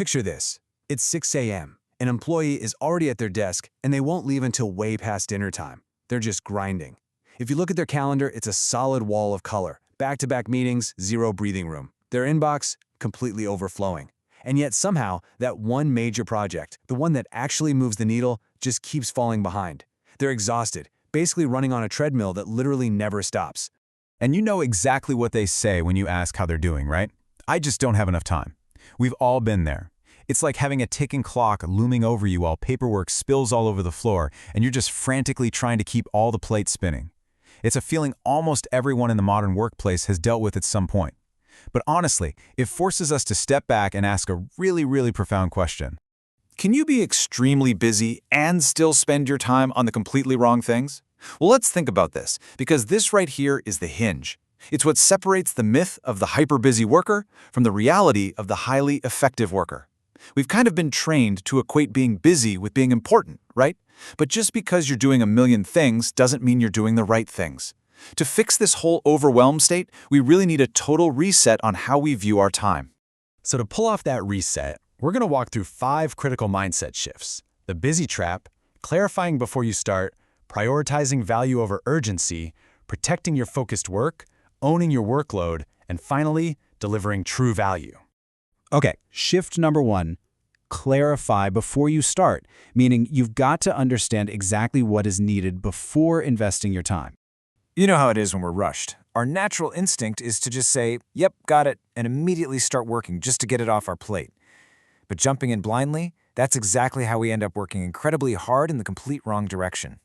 Picture this. It's 6 a.m. An employee is already at their desk, and they won't leave until way past dinner time. They're just grinding. If you look at their calendar, it's a solid wall of color. Back-to-back meetings, zero breathing room. Their inbox, completely overflowing. And yet somehow, that one major project, the one that actually moves the needle, just keeps falling behind. They're exhausted, basically running on a treadmill that literally never stops. And you know exactly what they say when you ask how they're doing, right? I just don't have enough time. We've all been there. It's like having a ticking clock looming over you while paperwork spills all over the floor and you're just frantically trying to keep all the plates spinning. It's a feeling almost everyone in the modern workplace has dealt with at some point. But honestly, it forces us to step back and ask a really profound question. Can you be extremely busy and still spend your time on the completely wrong things? Well, let's think about this, because this right here is the hinge. It's what separates the myth of the hyper-busy worker from the reality of the highly effective worker. We've kind of been trained to equate being busy with being important, right? But just because you're doing a million things doesn't mean you're doing the right things. To fix this whole overwhelmed state, we really need a total reset on how we view our time. So to pull off that reset, we're going to walk through 5 critical mindset shifts: the busy trap, clarifying before you start, prioritizing value over urgency, protecting your focused work, owning your workload, and finally, delivering true value. Okay, shift number 1, clarify before you start, meaning you've got to understand exactly what is needed before investing your time. You know how it is when we're rushed. Our natural instinct is to just say, yep, got it, and immediately start working just to get it off our plate. But jumping in blindly, that's exactly how we end up working incredibly hard in the complete wrong direction.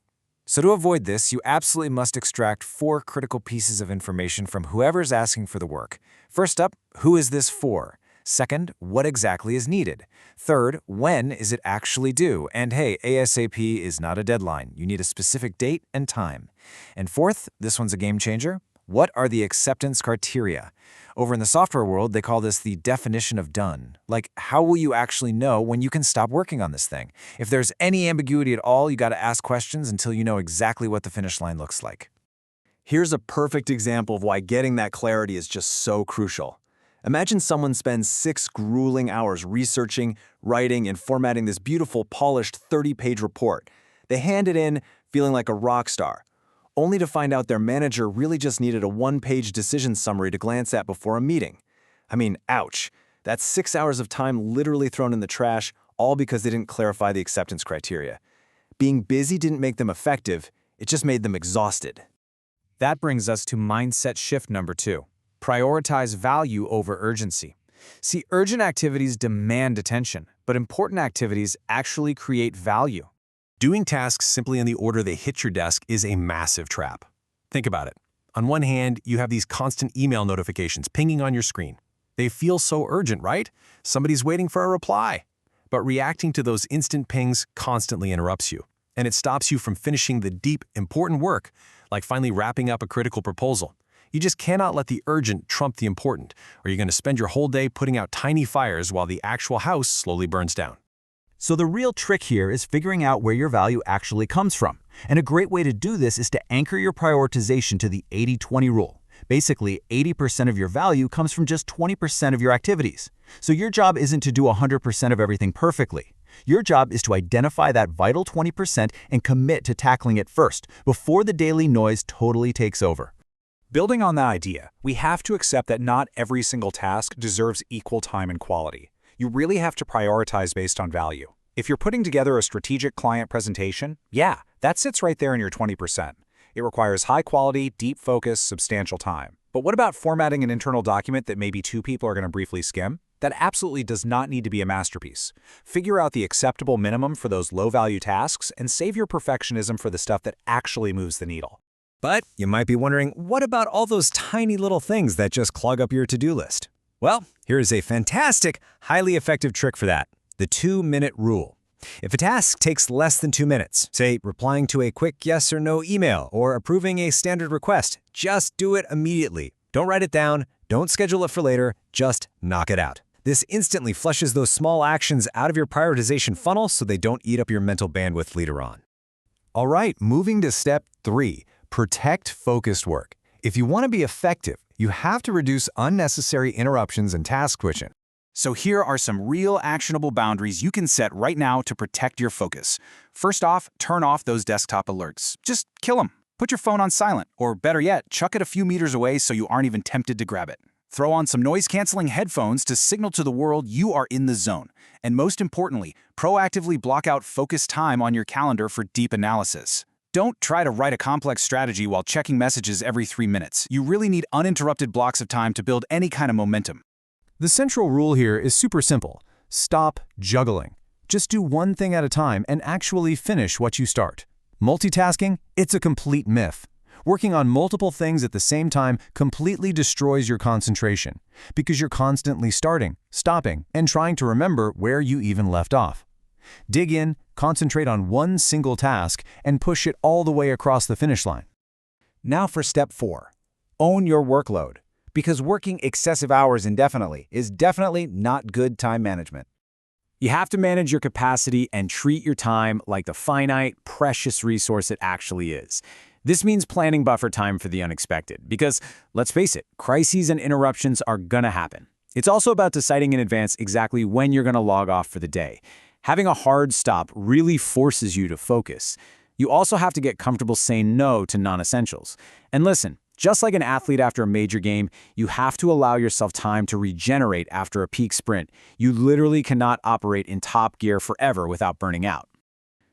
So to avoid this, you absolutely must extract 4 critical pieces of information from whoever's asking for the work. First up, who is this for? Second, what exactly is needed? Third, when is it actually due? And hey, ASAP is not a deadline. You need a specific date and time. And fourth, this one's a game changer. What are the acceptance criteria? Over in the software world, they call this the definition of done. Like, how will you actually know when you can stop working on this thing? If there's any ambiguity at all, you got to ask questions until you know exactly what the finish line looks like. Here's a perfect example of why getting that clarity is just so crucial. Imagine someone spends 6 grueling hours researching, writing, and formatting this beautiful, polished 30-page report. They hand it in feeling like a rock star, only to find out their manager really just needed a 1-page decision summary to glance at before a meeting. I mean, ouch. That's 6 hours of time literally thrown in the trash, all because they didn't clarify the acceptance criteria. Being busy didn't make them effective, it just made them exhausted. That brings us to mindset shift number 2. Prioritize value over urgency. See, urgent activities demand attention, but important activities actually create value. Doing tasks simply in the order they hit your desk is a massive trap. Think about it. On one hand, you have these constant email notifications pinging on your screen. They feel so urgent, right? Somebody's waiting for a reply. But reacting to those instant pings constantly interrupts you, and it stops you from finishing the deep, important work, like finally wrapping up a critical proposal. You just cannot let the urgent trump the important, or you're going to spend your whole day putting out tiny fires while the actual house slowly burns down. So the real trick here is figuring out where your value actually comes from. And a great way to do this is to anchor your prioritization to the 80-20 rule. Basically, 80% of your value comes from just 20% of your activities. So your job isn't to do 100% of everything perfectly. Your job is to identify that vital 20% and commit to tackling it first, before the daily noise totally takes over. Building on that idea, we have to accept that not every single task deserves equal time and quality. You really have to prioritize based on value. If you're putting together a strategic client presentation, yeah, that sits right there in your 20%. It requires high quality, deep focus, substantial time. But what about formatting an internal document that maybe 2 people are going to briefly skim? That absolutely does not need to be a masterpiece. Figure out the acceptable minimum for those low-value tasks and save your perfectionism for the stuff that actually moves the needle. But you might be wondering, what about all those tiny little things that just clog up your to-do list? Well, here is a fantastic, highly effective trick for that: the 2-minute rule. If a task takes less than 2 minutes, say replying to a quick yes or no email or approving a standard request, just do it immediately. Don't write it down, don't schedule it for later, just knock it out. This instantly flushes those small actions out of your prioritization funnel so they don't eat up your mental bandwidth later on. All right, moving to step 3. Protect focused work. If you want to be effective, you have to reduce unnecessary interruptions and task switching. So here are some real actionable boundaries you can set right now to protect your focus. First off, turn off those desktop alerts. Just kill them. Put your phone on silent, or better yet, chuck it a few meters away so you aren't even tempted to grab it. Throw on some noise-canceling headphones to signal to the world you are in the zone. And most importantly, proactively block out focused time on your calendar for deep analysis. Don't try to write a complex strategy while checking messages every 3 minutes. You really need uninterrupted blocks of time to build any kind of momentum. The central rule here is super simple. Stop juggling. Just do one thing at a time and actually finish what you start. Multitasking? It's a complete myth. Working on multiple things at the same time completely destroys your concentration because you're constantly starting, stopping, and trying to remember where you even left off. Dig in, concentrate on one single task, and push it all the way across the finish line. Now for step 4. Own your workload. Because working excessive hours indefinitely is definitely not good time management. You have to manage your capacity and treat your time like the finite, precious resource it actually is. This means planning buffer time for the unexpected, because, let's face it, crises and interruptions are gonna happen. It's also about deciding in advance exactly when you're gonna log off for the day. Having a hard stop really forces you to focus. You also have to get comfortable saying no to non-essentials. And listen, just like an athlete after a major game, you have to allow yourself time to regenerate after a peak sprint. You literally cannot operate in top gear forever without burning out.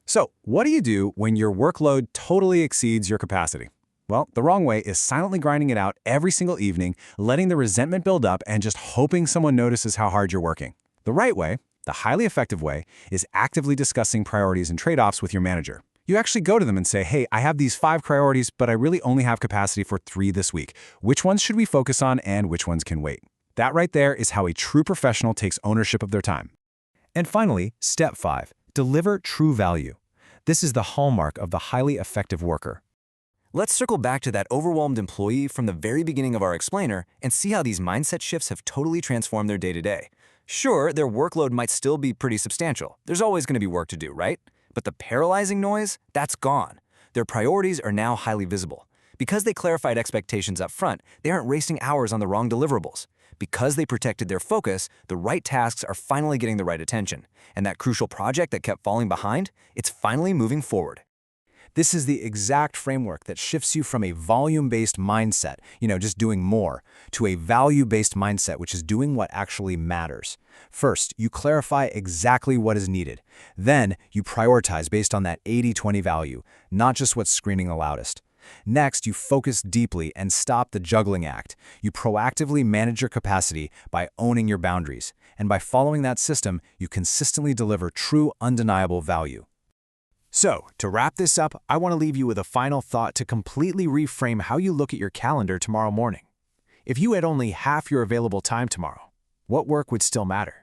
So, what do you do when your workload totally exceeds your capacity? Well, the wrong way is silently grinding it out every single evening, letting the resentment build up, and just hoping someone notices how hard you're working. The right way, the highly effective way, is actively discussing priorities and trade-offs with your manager. You actually go to them and say, hey, I have these 5 priorities, but I really only have capacity for 3 this week. Which ones should we focus on and which ones can wait? That right there is how a true professional takes ownership of their time. And finally, step 5, deliver true value. This is the hallmark of the highly effective worker. Let's circle back to that overwhelmed employee from the very beginning of our explainer and see how these mindset shifts have totally transformed their day-to-day. Sure, their workload might still be pretty substantial. There's always going to be work to do, right? But the paralyzing noise, that's gone. Their priorities are now highly visible. Because they clarified expectations up front, they aren't wasting hours on the wrong deliverables. Because they protected their focus, the right tasks are finally getting the right attention. And that crucial project that kept falling behind, it's finally moving forward. This is the exact framework that shifts you from a volume-based mindset, just doing more, to a value-based mindset, which is doing what actually matters. First, you clarify exactly what is needed. Then, you prioritize based on that 80-20 value, not just what's screening the loudest. Next, you focus deeply and stop the juggling act. You proactively manage your capacity by owning your boundaries. And by following that system, you consistently deliver true, undeniable value. So, to wrap this up, I want to leave you with a final thought to completely reframe how you look at your calendar tomorrow morning. If you had only half your available time tomorrow, what work would still matter?